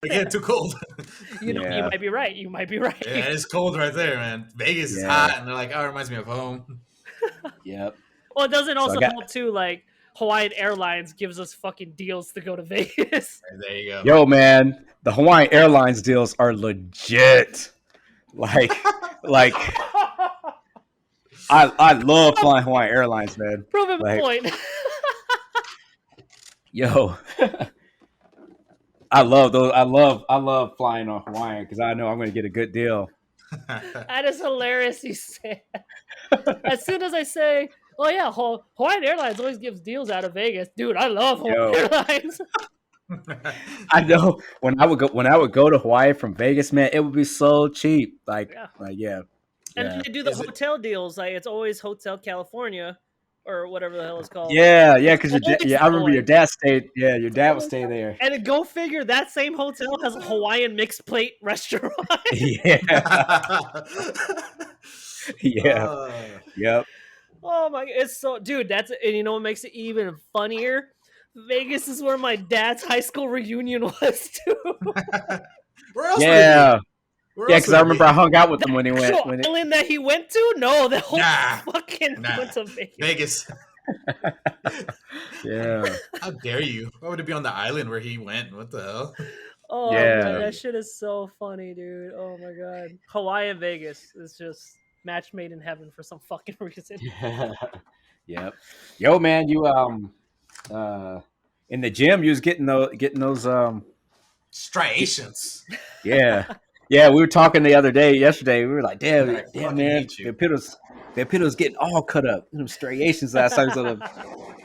They get too cold. You know, you might be right. You might be right. Yeah, it's cold right there, man. Vegas is hot, and they're like, oh, it reminds me of home. Yep. Well, it doesn't also help too. Like Hawaiian Airlines gives us fucking deals to go to Vegas. There you go. Yo, man, the Hawaiian Airlines deals are legit. Like, I love flying Hawaiian Airlines, man. Proving my point. Yo, I love those. I love flying on Hawaiian because I know I'm going to get a good deal. That is hilarious. You say as soon as I say, "Oh yeah, Hawaiian Airlines always gives deals out of Vegas," dude. I love Hawaiian Airlines. I know when I would go to Hawaii from Vegas, man, it would be so cheap. Like yeah. And they do the hotel deals. Like it's always Hotel California or whatever the hell it's called. Yeah, because I remember your dad stayed. Yeah, your dad would stay there. And then go figure, that same hotel has a Hawaiian mixed plate restaurant. Yep. Oh my! It's so, dude. And you know what makes it even funnier? Vegas is where my dad's high school reunion was too. Where else? Yeah, because I remember I hung out with him when he went. Island that he went to? No, the whole fucking went to Vegas. Yeah. How dare you? Why would it be on the island where he went? What the hell? Oh man, that shit is so funny, dude. Oh my god, Hawaii and Vegas is just match made in heaven for some fucking reason. Yep. Yo, man, you in the gym, you was getting those striations. Yeah, we were talking yesterday. We were like, damn man, Vampito's getting all cut up. Them striations last time. I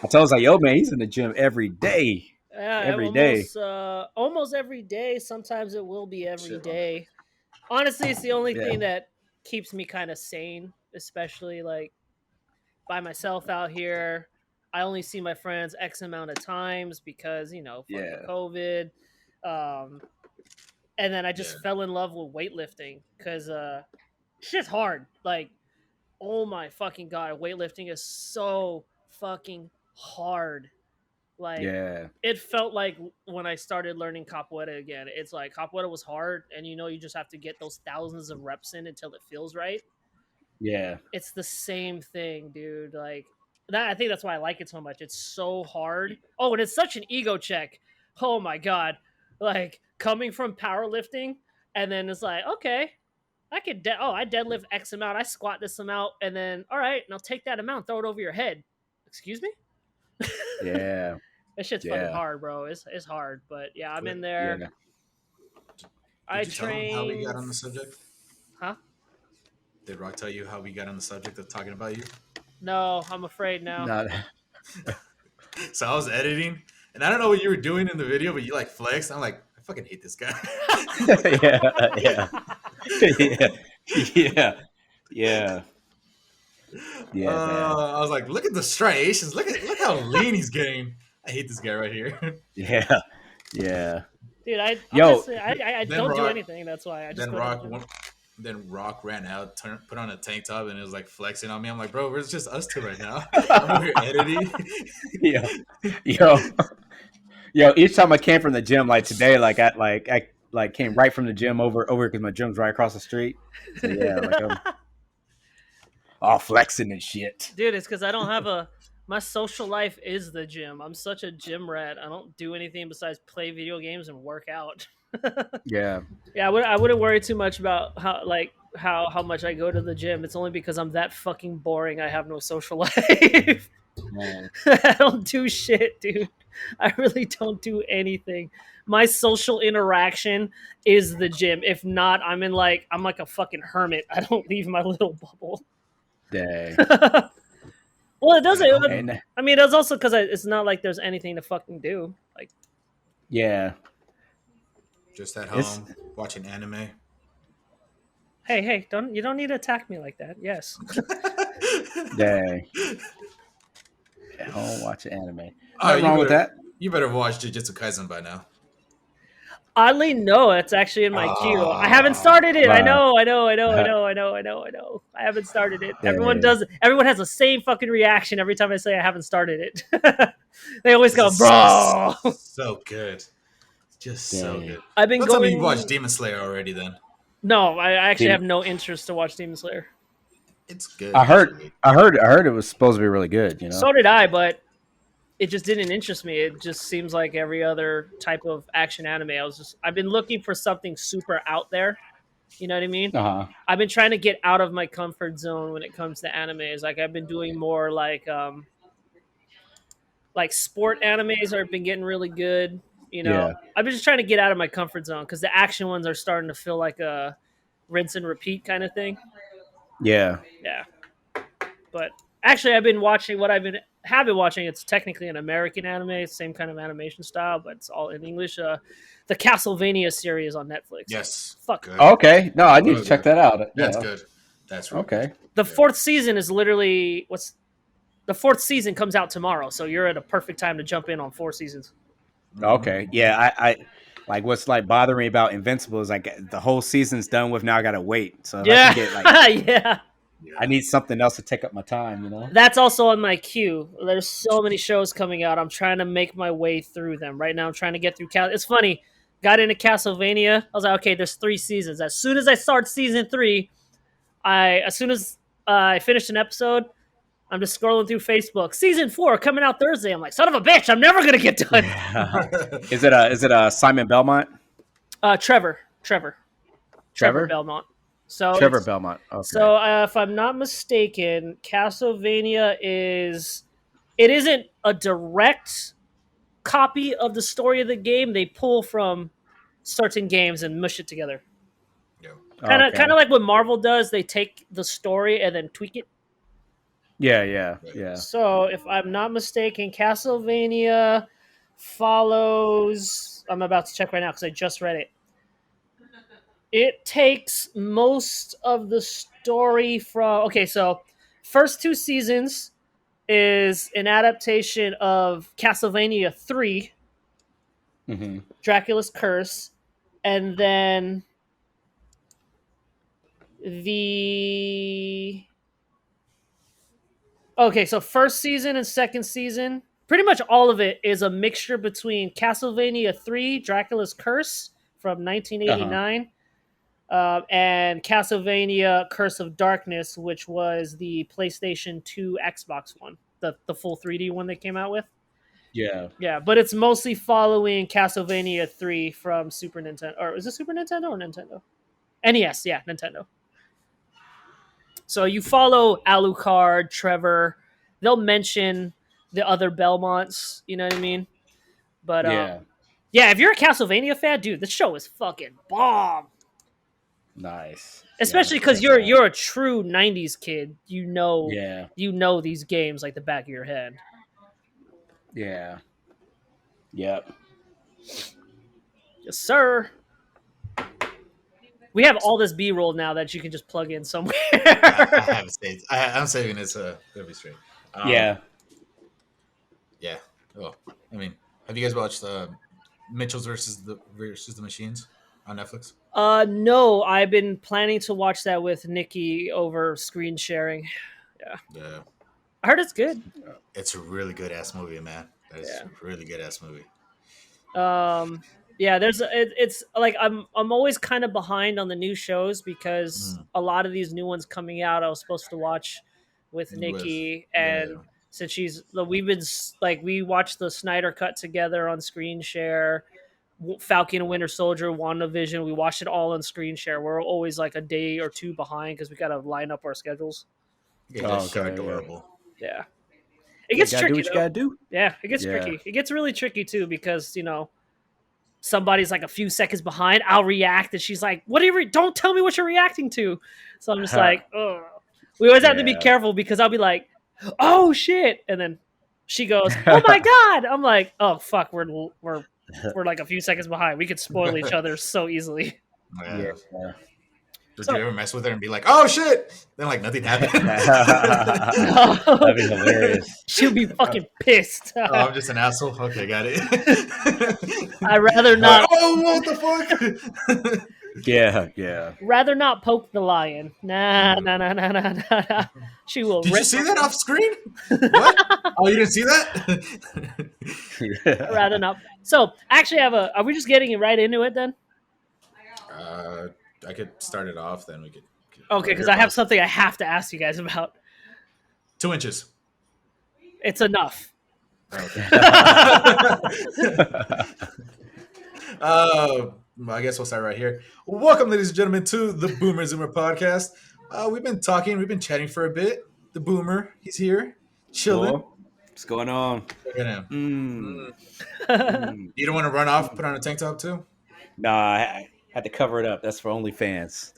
told him, yo, man, he's in the gym every day. Every day. Almost every day. Sometimes it will be every day. Honestly, it's the only thing that keeps me kind of sane, especially like by myself out here. I only see my friends X amount of times because, fucking COVID. And then I just fell in love with weightlifting because shit's hard. Like, oh my fucking god, weightlifting is so fucking hard. Like, it felt like when I started learning capoeira again, it's like capoeira was hard, and you just have to get those thousands of reps in until it feels right. Yeah, it's the same thing, dude. Like that, I think that's why I like it so much. It's so hard. Oh, and it's such an ego check. Oh my god, like coming from powerlifting, and then it's like, okay, I could. I deadlift X amount, I squat this amount, and then all right, and I'll take that amount, throw it over your head. Excuse me. Yeah. That shit's fucking hard, bro. It's hard, but yeah, I'm in there. Did I train. How we got on the subject? Huh? Did Rock tell you how we got on the subject of talking about you? No, I'm afraid now. So I was editing, and I don't know what you were doing in the video, but you like flexed. I'm like, I fucking hate this guy. Yeah. I was like, look at the striations. Look how lean he's getting. I hate this guy right here. Yeah. Dude, I don't do anything. That's why I just. Then Rock ran out, put on a tank top, and it was like flexing on me. I'm like, bro, we're just us two right now. I'm over here editing. Yo. Each time I came from the gym, like today, I came right from the gym over because my gym's right across the street. So yeah, I'm all flexing and shit. Dude, it's because I don't have my social life is the gym. I'm such a gym rat. I don't do anything besides play video games and work out. Yeah, I wouldn't worry too much about how much I go to the gym. It's only because I'm that fucking boring. I have no social life. I don't do shit, dude. I really don't do anything. My social interaction is the gym. If not, I'm like a fucking hermit. I don't leave my little bubble. Dang. Well, it doesn't. I mean, it's also because it's not like there's anything to fucking do. Like, yeah. Just at home watching anime. Hey! You don't need to attack me like that. Yes. Dang. At home watching anime. Nothing wrong with that. You better watch Jujutsu Kaisen by now. Oddly, no. It's actually in my queue. I haven't started it. Wow. I know. I haven't started it. Everyone does. Everyone has the same fucking reaction every time I say I haven't started it. They always go, bro. So good. Just so good. I've been Don't tell me going. you watched Demon Slayer already. Then No, I actually Demon- have no interest to watch Demon Slayer. it's good. I heard, Actually. I heard, I heard it was supposed to be really good. You know. So did I, but it just didn't interest me. It just seems like every other type of action anime. I've been looking for something super out there. You know what I mean? I've been trying to get out of my comfort zone when it comes to animes. Like I've been doing more like sport animes are been getting really good. You know, Yeah. I've been just trying to get out of my comfort zone because the action ones are starting to feel like a rinse and repeat kind of thing. Yeah. Yeah, but actually, I've been watching what have been watching. It's technically an American anime, same kind of animation style, but it's all in English. The Castlevania series on Netflix. Yes. Fuck. Good. Okay. No, I need to Good. check that out. That's Yeah. good. That's really Okay. good. The fourth season is literally the fourth season comes out tomorrow, so you're at a perfect time to jump in on 4 seasons. Okay. Yeah. I like what's like bothering me about Invincible is like the whole season's done with. Now I gotta wait. So if I Yeah, can get like, yeah. I need something else to take up my time. You know. That's also on my queue. There's so many shows coming out. I'm trying to make my way through them. Right now I'm trying to get through It's funny. Got into Castlevania. I was like, okay, there's 3 seasons. As soon as I start season 3, as soon as I finished an episode, I'm just scrolling through Facebook. Season 4 coming out Thursday. I'm like, son of a bitch, I'm never gonna get done. Is it a Simon Belmont? Trevor Trevor Belmont. So Trevor Belmont. Okay. So if I'm not mistaken, Castlevania it isn't a direct copy of the story of the game. They pull from certain games and mush it together. Yeah. Kind of like what Marvel does. They take the story and then tweak it. Yeah. So if I'm not mistaken, Castlevania follows. I'm about to check right now because I just read it. It takes most of the story from. Okay, so first 2 seasons is an adaptation of Castlevania 3, Dracula's Curse, and then the. Okay, so first season and second season, pretty much all of it is a mixture between Castlevania 3, Dracula's Curse from 1989, and Castlevania Curse of Darkness, which was the PlayStation 2 Xbox one, the full 3D one they came out with. Yeah, but it's mostly following Castlevania 3 from Super Nintendo. Or is it Super Nintendo or Nintendo? NES, yeah, Nintendo. So you follow Alucard, Trevor. They'll mention the other Belmonts, you know what I mean? But yeah, if you're a Castlevania fan, dude, this show is fucking bomb. Nice. Especially because you're a true '90s kid. You know these games like the back of your head. Yeah. Yep. Yes, sir. We have all this B-roll now that you can just plug in somewhere. I haven't saved. I'm saving it so it'll be straight. Yeah. Oh, I mean, have you guys watched Mitchell's versus the Machines on Netflix? No, I've been planning to watch that with Nikki over screen sharing. Yeah. I heard it's good. It's a really good ass movie, man. It's a really good ass movie. Yeah, it's like I'm always kind of behind on the new shows because a lot of these new ones coming out I was supposed to watch with Nikki, and since we watched the Snyder Cut together on screen share, Falcon and Winter Soldier, WandaVision, we watched it all on screen share. We're always like a day or 2 behind because we got to line up our schedules. Yeah, they're adorable. Yeah. It gets tricky. Do what you gotta do. Yeah, it gets tricky. It gets really tricky too because somebody's like a few seconds behind. I'll react, and she's like, "What are you? Don't tell me what you're reacting to." So I'm just like, "Oh." We always have to be careful because I'll be like, "Oh shit," and then she goes, "Oh my god!" I'm like, "Oh fuck, we're like a few seconds behind. We could spoil each other so easily." Yeah. Did you ever mess with her and be like, "Oh shit"? Then like nothing happened. That'd be hilarious. She'll be fucking pissed. Oh, I'm just an asshole. Okay, got it. I'd rather not. Oh, what the fuck? Yeah. Rather not poke the lion. Nah. She will. Did you see that off screen? What? Oh, you didn't see that? Rather not. So actually, Are we just getting right into it then? I could start it off. Then we could. Okay, because I have something I have to ask you guys about. 2 inches. It's enough. Okay. I guess we'll start right here. Welcome, ladies and gentlemen, to the Boomer Zoomer podcast. We've been chatting for a bit. The Boomer, he's here, chilling. Cool. What's going on? Look at him. You don't want to run off, put on a tank top too? Nah, I had to cover it up. That's for OnlyFans.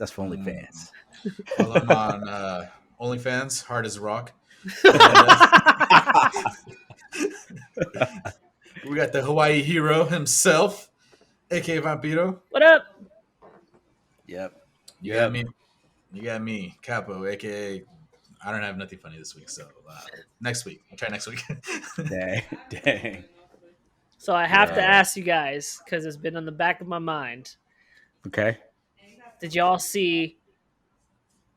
Well, I'm on OnlyFans, hard as a rock. We got the Hawaii hero himself, aka Vampiro. What up? Yep. You got me, Capo, aka I don't have nothing funny this week, so next week. I'll try next week. Dang. So I have to ask you guys, because it's been on the back of my mind. Okay. Did y'all see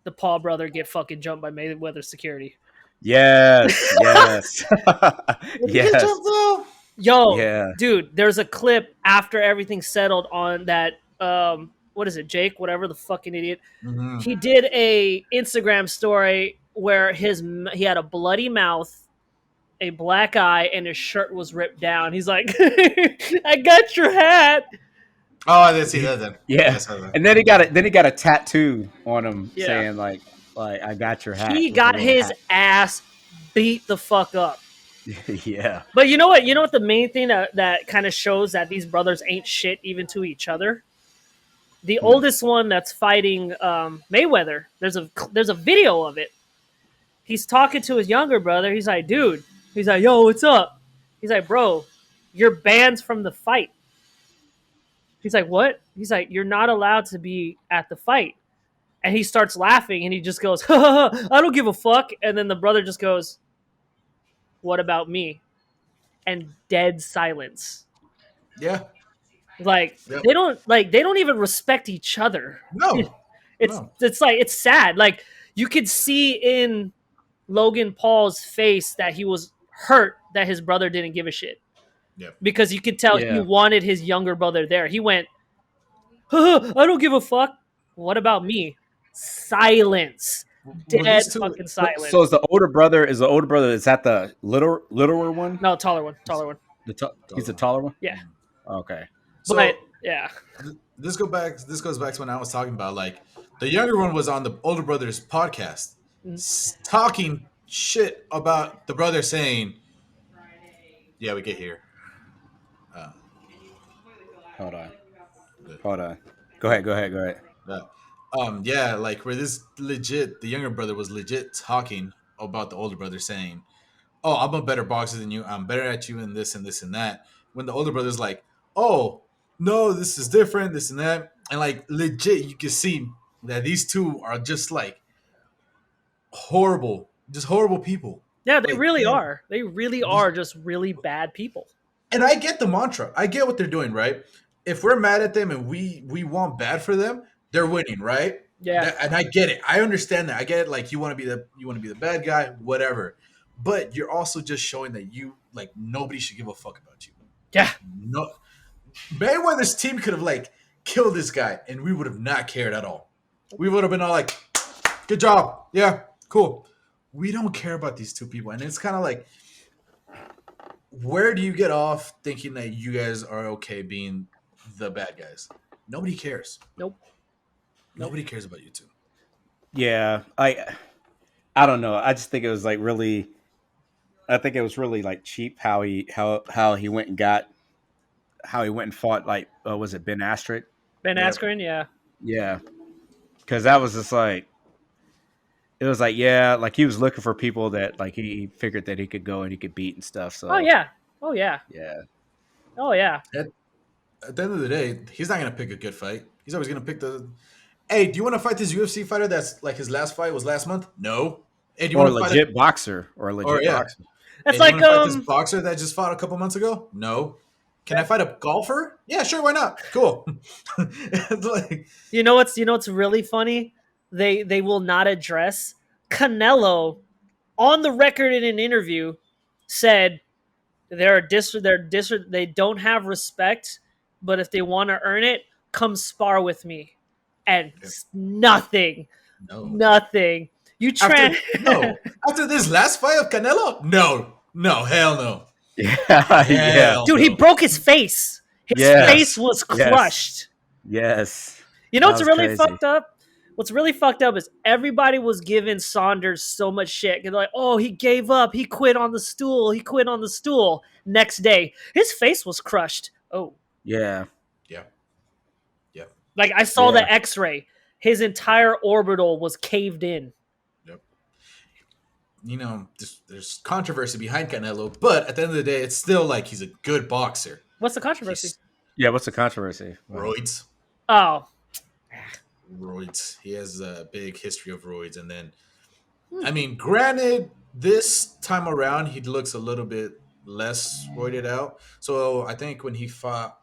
the Paul brother get fucking jumped by Mayweather security? Yes. Yes. Yo, yeah. Dude, there's a clip after everything settled on that. What is it, Jake? Whatever the fucking idiot. Mm-hmm. He did a Instagram story where he had a bloody mouth, a black eye, and his shirt was ripped down. He's like, "I got your hat." Oh, I didn't see that then. Yeah, and then he got a tattoo on him saying like I got your hat. He got his ass beat the fuck up. Yeah. But you know what? You know what the main thing that kind of shows that these brothers ain't shit even to each other? The oldest one that's fighting Mayweather, there's a video of it. He's talking to his younger brother. He's like, dude. He's like, yo, what's up? He's like, bro, you're banned from the fight. He's like, what? He's like, you're not allowed to be at the fight. And he starts laughing and he just goes, I don't give a fuck. And then the brother just goes, what about me? And dead silence. Yeah. Like they don't even respect each other. No. It's sad. Like you could see in Logan Paul's face that he was hurt that his brother didn't give a shit. Yeah. Because you could tell he wanted his younger brother there. He went, I don't give a fuck. What about me? Silence. Dead fucking silence. So is the older brother is that the littler one? No, taller one. He's the taller one? Yeah. Okay. So, but yeah. This goes back to when I was talking about like the younger one was on the older brother's podcast talking shit about the brother saying, yeah, we get here. Hold on. Go ahead. Yeah, like where the younger brother was legit talking about the older brother saying, oh, I'm a better boxer than you. I'm better at you in this and this and that. When the older brother's like, oh, no, this is different, this and that. And like legit, you can see that these two are just like horrible people. Yeah, they really are. They really are just really bad people. And I get the mantra. I get what they're doing, right? If we're mad at them and we want bad for them, they're winning, right? Yeah. And I get it. I understand that. I get it. Like you want to be the bad guy, whatever. But you're also just showing that you like nobody should give a fuck about you. Yeah. No. Mayweather's team could have like killed this guy, and we would have not cared at all. We would have been all like, "Good job, yeah, cool." We don't care about these two people, and it's kind of like, where do you get off thinking that you guys are okay being the bad guys? Nobody cares. Nope. Nobody cares about you two. Yeah, I don't know. I just think it was like really. I think it was really like cheap how he went and fought like was it Ben Askren? Ben Askren, yeah. Yeah, because that was just like it was like like he was looking for people that like he figured that he could go and he could beat and stuff. So yeah. Yeah. At the end of the day, he's not gonna pick a good fight. He's always gonna pick the. Hey, do you want to fight this UFC fighter that's like his last fight was last month? No. Hey, do you want to legit boxer or a legit boxer? That's hey, like fight this boxer that just fought a couple months ago? No. Can I fight a golfer? Yeah, sure, why not? Cool. It's like, You know what's really funny? They will not address Canelo on the record in an interview said they don't have respect, but if they want to earn it, come spar with me. And nothing, no. nothing. You try. After this last fight of Canelo, no, hell no, Yeah, yeah, hell Dude, he no. broke his face. His face yes, was yes, crushed. yes. You know That what's was really crazy. fucked up? What's really fucked up is everybody was giving Saunders so much shit. They're like, oh, he gave up. He quit on the stool. He quit on the stool. Next day, his face was crushed. Oh, Yeah, Yeah, yeah, like I saw yeah. the x ray. His entire orbital was caved in. yep. There's controversy behind Canelo, but at the end of the day, it's still like he's a good boxer. What's the controversy? He's Yeah, what's the controversy? Wow. roids, Oh, roids. He has a big history of roids, and then hmm. I mean, granted, this time around he looks a little bit less roided out. So I think when he fought,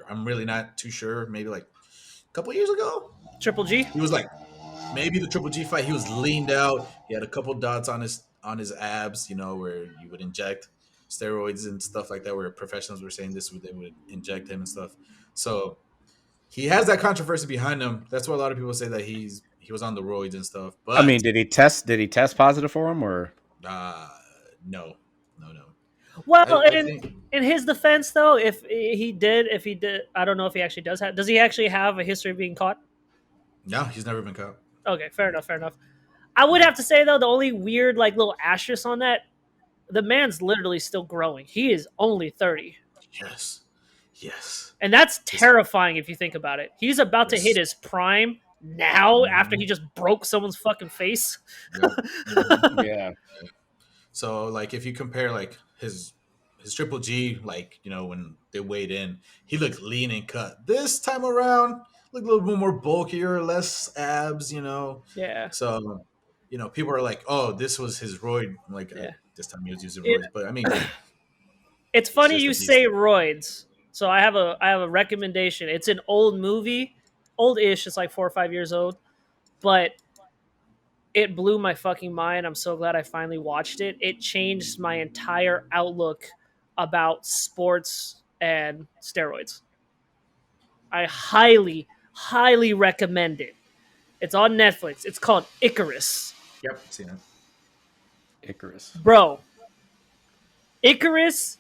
I'm really not too sure. Maybe like a couple years ago, Triple G. he was like maybe the Triple G fight. He was leaned out. He had a couple dots on his abs. Where you would inject steroids and stuff like that. Where professionals were saying they would inject him and stuff. So he has that controversy behind him. That's why a lot of people say that he was on the roids and stuff. I mean, But did he test? Did he test positive for him, or? uh, no, no, no. Well, I in think in his defense, though, if he did, I don't know if he actually does have. Does he actually have a history of being caught? no, he's never been caught. Okay, fair enough, fair enough. I would have to say though, the only weird like little asterisk on that, the man's literally still growing. He is only 30. Yes, yes, And that's yes, terrifying if you think about it. He's about to hit yes. his prime now after Mhm. he just broke someone's fucking face. Yep. Hmm. Yeah, So like if you compare like his Triple G, like when they weighed in, he looked lean and cut. This time around, looked a little bit more bulkier, less abs. Yeah. So people are like, oh, this was his roid. Like Yeah. this time he was using It, roids, but I mean, it's it's funny just you a beast. say roids. So I have a recommendation. It's an old movie, old-ish. It's like 4 or 5 years old, but it blew my fucking mind. I'm so glad I finally watched it. It changed my entire outlook about sports and steroids. I highly, highly recommend it. It's on Netflix. It's called Icarus. Yep, seen it. Icarus. Bro, Icarus,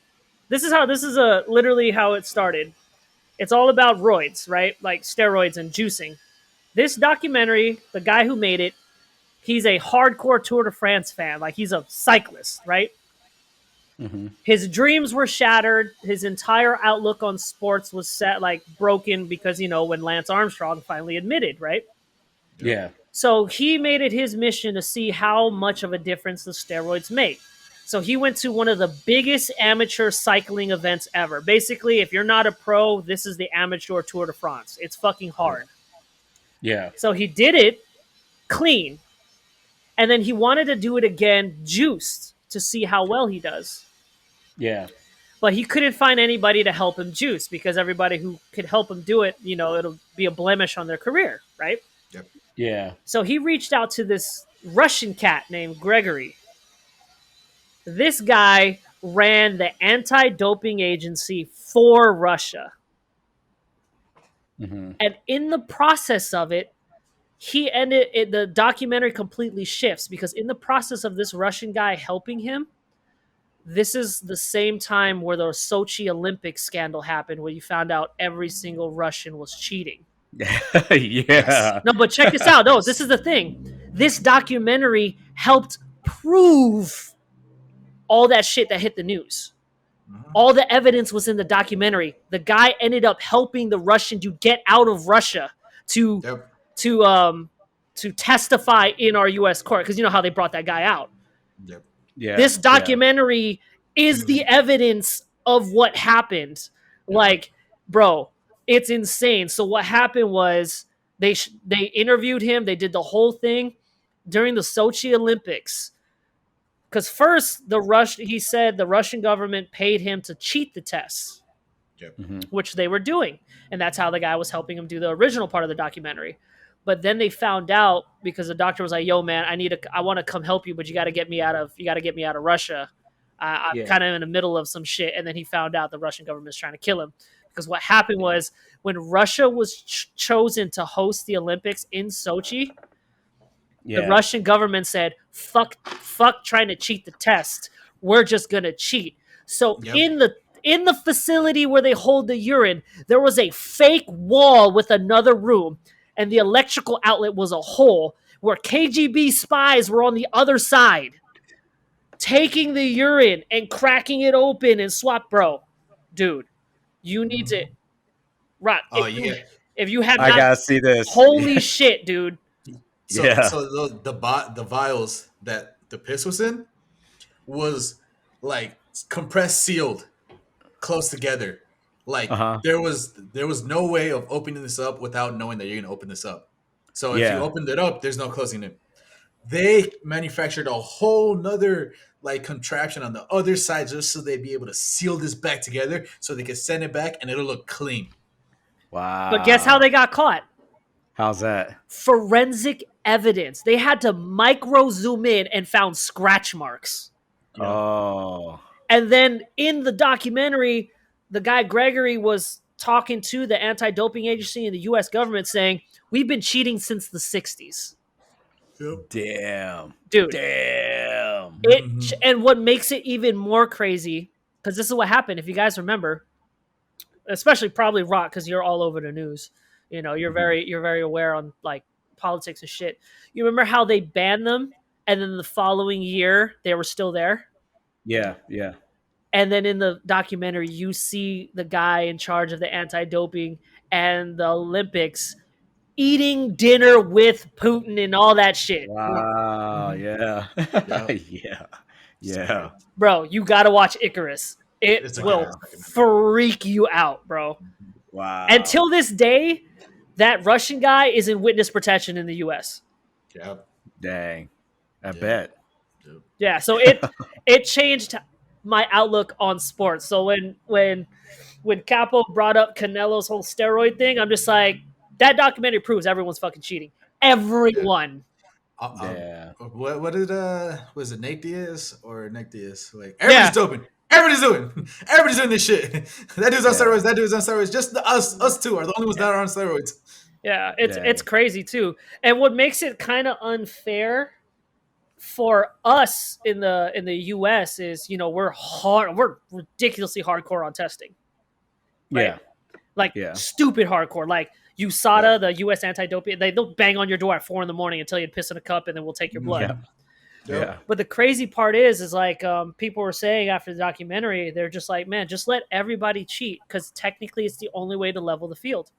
this is literally how it started. It's all about roids, right? Like steroids and juicing. This documentary, the guy who made it, he's a hardcore Tour de France fan. Like he's a cyclist, right? Mm-hmm. His dreams were shattered. His entire outlook on sports was set like broken because when Lance Armstrong finally admitted, right? Yep. Yeah, So he made it his mission to see how much of a difference the steroids make. So he went to one of the biggest amateur cycling events ever. Basically, if you're not a pro, this is the amateur Tour de France. It's fucking hard. yeah, So he did it clean. And then he wanted to do it again juiced to see how well he does. yeah, But he couldn't find anybody to help him juice because everybody who could help him do it, it'll be a blemish on their career, right? Yep. yeah. So he reached out to this Russian cat named Gregory. This guy ran the anti-doping agency for Russia. Mm-hmm. And in the process of it, the documentary completely shifts because in the process of this Russian guy helping him, this is the same time where the Sochi Olympics scandal happened where you found out every single Russian was cheating. Yes. Yeah. No, but check this out. No, Yes. this is the thing. This documentary helped prove all that shit that hit the news. Mhm. All the evidence was in the documentary. The guy ended up helping the Russian to get out of Russia to Yep. to um to testify in our U.S. court because you know how they brought that guy out. Yep. Yeah. This documentary is the evidence of what happened. Yep. Like, bro, it's insane. So what happened was they interviewed him. They did the whole thing during the Sochi Olympics. Because first, he said the Russian government paid him to cheat the tests, Yep. which they were doing, and that's how the guy was helping him do the original part of the documentary. But then they found out because the doctor was like, "Yo, man, I want to come help you, but you got to get me out of Russia. I'm Yeah. kind of in the middle of some shit." And then he found out the Russian government is trying to kill him because what happened was when Russia was chosen to host the Olympics in Sochi, the Yeah. Russian government said, fuck trying to cheat the test. We're just gonna cheat. So Yep. in the facility where they hold the urine, there was a fake wall with another room, and the electrical outlet was a hole where KGB spies were on the other side, taking the urine and cracking it open and swap. Bro, dude, you need to right. Oh, yeah. If you have I not, gotta see this. holy shit, dude. So Yeah. so the vials that the piss was in was like compressed sealed close together. Like Uh-huh. there was no way of opening this up without knowing that you're gonna open this up. So if you Yeah. opened it up, there's no closing it. They manufactured a whole nother like contraption on the other side just so they'd be able to seal this back together so they could send it back and it'll look clean. But guess how Wow. they got caught? How's that? Forensic evidence. They had to micro zoom in and found scratch marks. Yep. Oh. And then in the documentary, the guy Gregory was talking to the anti-doping agency and the US government saying, "We've been cheating since the 60s." Yep. Damn. Dude, Damn. and what makes it even more crazy, because this is what happened, if you guys remember, especially probably Rock, because you're all over the news. You know, you're very aware on like politics and shit. You remember how they banned them, and then the following year they were still there? Yeah. Yeah. And then in the documentary, you see the guy in charge of the anti-doping and the Olympics eating dinner with Putin and all that shit. Wow. Yeah. Yep. Yeah. So Yeah. Bro, you gotta watch Icarus. It it's a good will ass documentary. freak you out, bro. Wow. Until this day, that Russian guy is in witness protection in the US. Yep. Dang. I Yeah. bet. Yep. Yeah, so it changed my outlook on sports. So when Capo brought up Canelo's whole steroid thing, I'm just like, that documentary proves everyone's fucking cheating. Everyone. Yeah. What did was it Nate Diaz or Nick Diaz? Like Yeah. everybody's doping. Everybody's doing this shit. That dude's on Yeah. steroids. That dude's on steroids. Just us two are the only ones that are on steroids. Yeah, Dang. it's crazy too. And what makes it kind of unfair for us in the US is, you know, we're ridiculously hardcore on testing. Right? Yeah. Like Yeah. stupid hardcore. Like USADA, the US anti-doping, they'll bang on your door at 4 a.m. and tell you to piss in a cup and then we'll take your blood. Yeah. Yep. Yeah. But the crazy part is like people were saying after the documentary, they're just like, man, just let everybody cheat because technically it's the only way to level the field.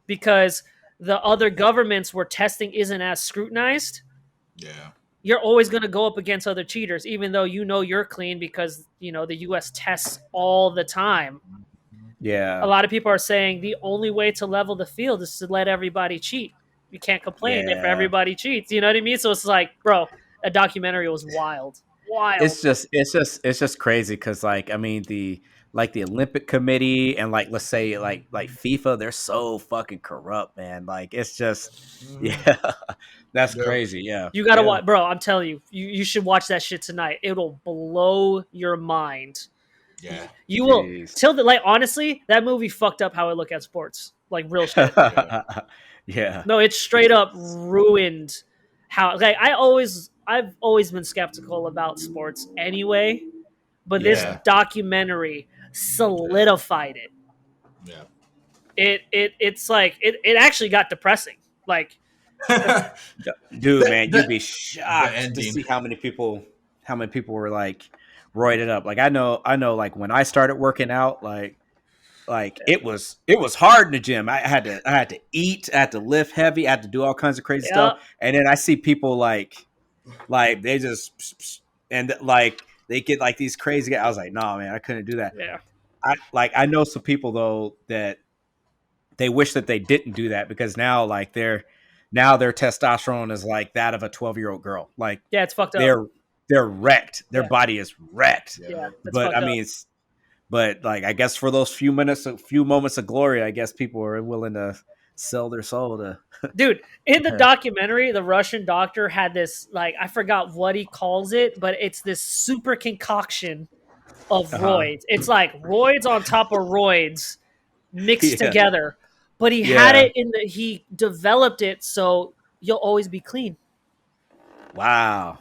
Because the other governments where testing isn't as scrutinized, Yeah. you're always going to go up against other cheaters, even though you know you're clean because, you know, the U.S. tests all the time. Yeah. A lot of people are saying the only way to level the field is to let everybody cheat. You can't complain if Yeah. everybody cheats. You know what I mean? So it's like, bro, a documentary was wild. It's just crazy because like I mean the Olympic Committee and like let's say like FIFA, they're so fucking corrupt, man. Like it's just yeah, that's Yeah. crazy. Yeah, You got to yeah. watch, bro. I'm telling you, you should watch that shit tonight. It'll blow your mind. Yeah. You will Jeez. till the like. Honestly, that movie fucked up how I look at sports. Like real shit. Yeah. No, it's straight up ruined how. Like I've always been skeptical about sports anyway, but this Yeah. documentary solidified it. Yeah. It's like it actually got depressing. Like Dude, man, The- you'd be the shocked to ending. see how many people were like roided up. Like I know like when I started working out, like it was hard in the gym. I had to eat, I had to lift heavy, I had to do all kinds of crazy Yeah. stuff. And then I see people like they just and like they get like these crazy. I was like, no, man, I couldn't do that. Yeah. I know some people though that they wish that they didn't do that because now their testosterone is like that of a 12-year-old girl. Like Yeah, it's fucked up. they're wrecked. Their Yeah. body is wrecked. Yeah, that's But fucked I up. mean, but like I guess for those few moments of glory, I guess people are willing to sell their soul to. Dude, in the documentary, the Russian doctor had this, like, I forgot what he calls it, but it's this super concoction of roids. It's like roids on top of roids mixed Yeah. together. But he had it he developed it so you'll always be clean. Wow.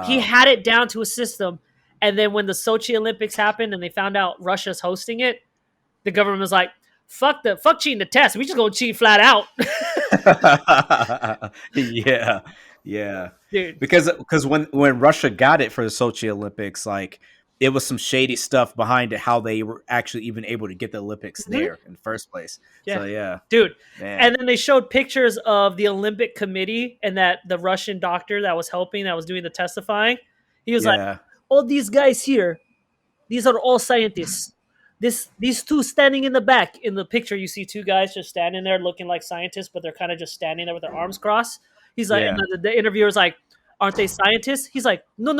He had it down to a system. And then when the Sochi Olympics happened and they found out Russia's hosting it, the government was like, fuck cheating the test. We just gonna cheat flat out. Yeah. Dude. Because when Russia got it for the Sochi Olympics, like it was some shady stuff behind it, how they were actually even able to get the Olympics there in the first place. Yeah. So yeah. Dude. Man. And then they showed pictures of the Olympic committee and that the Russian doctor that was helping, that was doing the testifying. He was like, all these guys here, these are all scientists. These two standing in the back. In the picture, you see two guys just standing there looking like scientists, but they're kind of just standing there with their arms crossed. He's like, and the interviewer's like, aren't they scientists? He's like, no.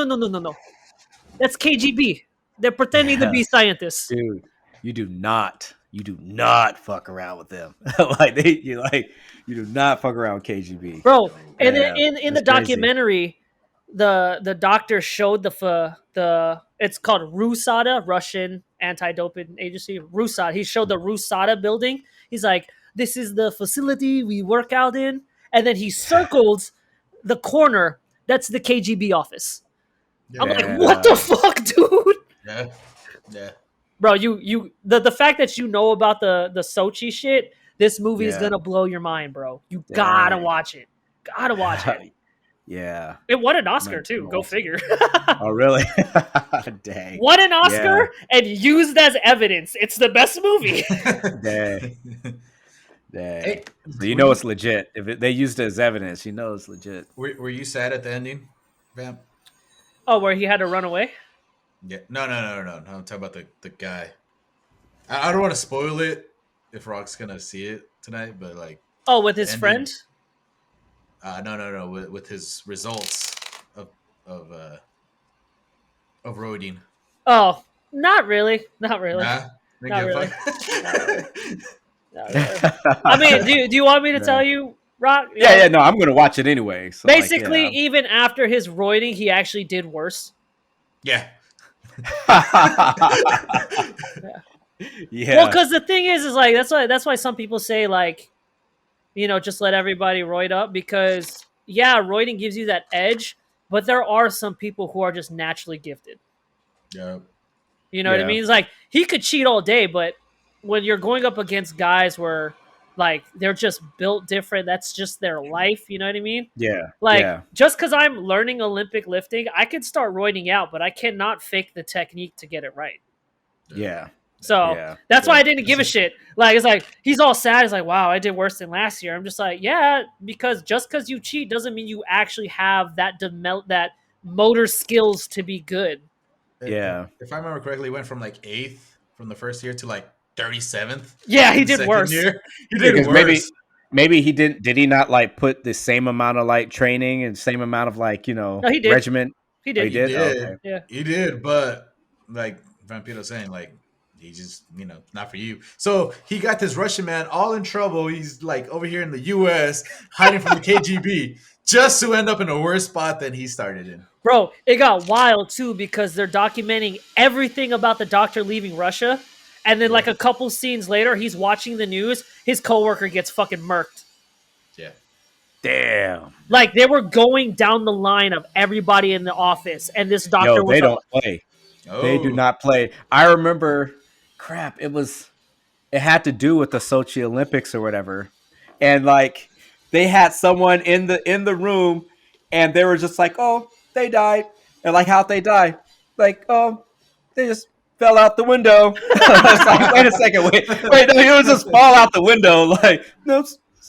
That's KGB. They're pretending to be scientists. Dude, you do not fuck around with them. You do not fuck around with KGB. Bro, and in the documentary, the doctor showed the it's called RUSADA, Russian Anti-Doping Agency, RUSADA. He showed the RUSADA building. He's like, this is the facility we work out in. And then he circled the corner. That's the KGB office. Yeah. I'm like, what the fuck, dude? Yeah. Bro, the fact that you know about the Sochi shit, this movie is gonna blow your mind, bro. You gotta watch it. Gotta watch it. Yeah. It won an Oscar too. Go figure. Oh, really? Dang. Won an Oscar and used as evidence. It's the best movie. Dang. Hey, so you know it's legit. If they used it as evidence, you know it's legit. Were you sad at the ending, Vamp? Oh, where he had to run away? Yeah. No. I'm talking about the guy. I don't want to spoil it if Rock's gonna see it tonight, but like. Oh, with his friend? No. With his results of roading. Oh, not really. Not really. Nah, not really. I mean, do you want me to tell you, Rock? Yeah. No, I'm gonna watch it anyway. So basically, even after his roiding, he actually did worse. Yeah. Yeah. Well, because the thing is like that's why some people say like, just let everybody roid up, because roiding gives you that edge, but there are some people who are just naturally gifted. Yeah. You know what I mean? It's like he could cheat all day, but when you're going up against guys where like they're just built different, that's just their life. You know what I mean? Yeah. Like just because I'm learning Olympic lifting, I can start roiding out, but I cannot fake the technique to get it right. Yeah. So that's why I didn't give a shit. Like, it's like he's all sad. He's like, wow, I did worse than last year. I'm just like, yeah, because just because you cheat doesn't mean you actually have that motor skills to be good. Yeah. If I remember correctly, he went from like 8th from the first year to like 37th. Yeah, he did worse. Year. He did worse. Maybe he didn't. Did he not like put the same amount of like training and same amount of like no, he did. regiment? He did. He did. Oh, okay. Yeah, he did. But like Vampiro's saying, like he just not for you. So he got this Russian man all in trouble. He's like over here in the U.S. hiding from the KGB just to end up in a worse spot than he started in. Bro, it got wild too because they're documenting everything about the doctor leaving Russia. And then, like, a couple scenes later, he's watching the news. His coworker gets fucking murked. Yeah. Damn. Like, they were going down the line of everybody in the office. And this doctor was... They don't play. Oh. They do not play. I remember... Crap. It had to do with the Sochi Olympics or whatever. And, like, they had someone in the room, and they were just like, oh, they died. And, like, how'd they die? Like, oh, they just... fell out the window. It's like, wait a second, wait, no, he would just fall out the window. Like, no,